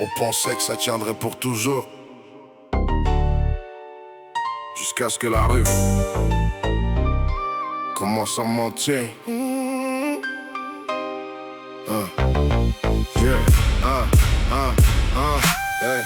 On pensait que ça tiendrait pour toujours, jusqu'à ce que la rue commence à mentir. Yeah. Hey.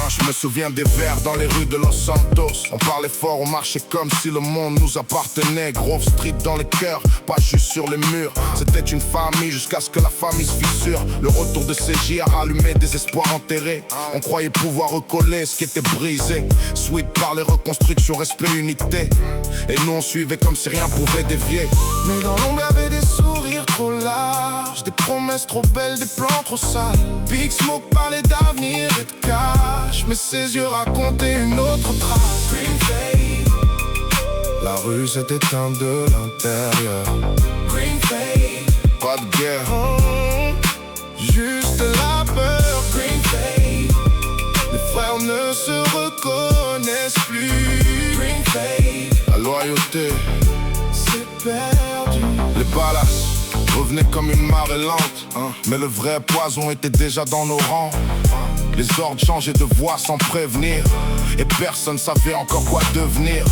Je me souviens des verres dans les rues de Los Santos. On parlait fort, on marchait comme si le monde nous appartenait. Grove Street dans les cœurs, pas juste sur les murs. C'était une famille jusqu'à ce que la famille se fissure. Le retour de CJ a rallumé des espoirs enterrés. On croyait pouvoir recoller ce qui était brisé. Sweet par les reconstructions, respect, unité. Et nous on suivait comme si rien pouvait dévier. Mais dans l'ombre y'avait des sourires trop larges, des promesses trop belles, des plans trop sales. Big Smoke parlait d'avenir et de cash, mais ses yeux racontaient une autre trace. Green Fade. La rue s'est éteinte de l'intérieur. Green Fade. Pas de guerre, juste la peur. Green Fade. Les frères ne se reconnaissent plus. Green Fade. La loyauté s'est perdue. Les balas revenaient comme une marée lente, mais le vrai poison était déjà dans nos rangs. Les ordres changeaient de voix sans prévenir, et personne savait encore quoi devenir.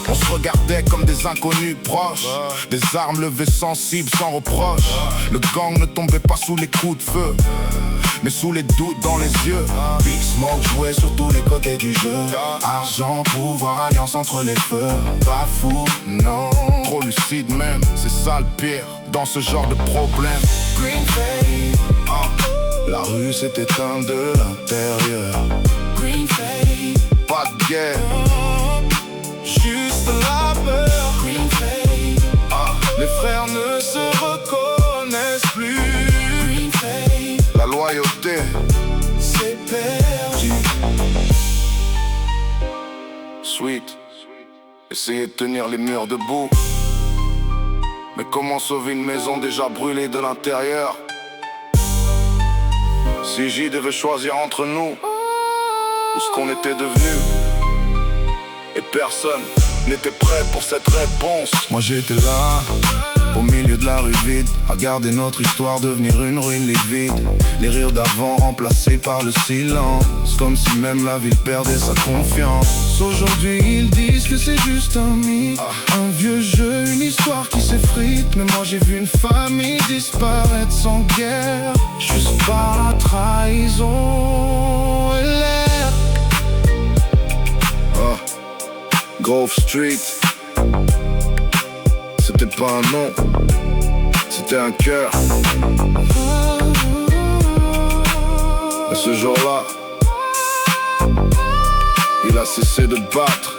On se regardait comme des inconnus proches, des armes levées sensibles sans reproche. Le gang ne tombait pas sous les coups de feu, mais sous les doutes dans les yeux. Big Smoke jouait sur tous les côtés du jeu. Argent, pouvoir, alliance entre les feux. Pas fou, non, trop lucide même. C'est ça le pire dans ce genre de problème. Green Fade. La rue s'est éteinte de l'intérieur. Green Fade. Pas de guerre, juste la peur. Green Fade. Les frères ne se reconnaissent plus. Green Fade. La loyauté s'est perdue. Sweet, essayez de tenir les murs debout, mais comment sauver une maison déjà brûlée de l'intérieur? Si j'y devais choisir entre nous ou ce qu'on était devenu, et personne n'était prêt pour cette réponse. Moi j'étais là, au milieu de la rue vide, à regarder notre histoire devenir une ruine livide. Les rires d'avant remplacés par le silence, comme si même la ville perdait sa confiance. Aujourd'hui ils disent que c'est juste un mythe, un vieux jeu, une histoire qui s'effrite. Mais moi j'ai vu une famille disparaître sans guerre, juste par la trahison et l'air. Grove Street, c'était pas un nom, c'était un cœur. Et ce jour-là, il a cessé de battre.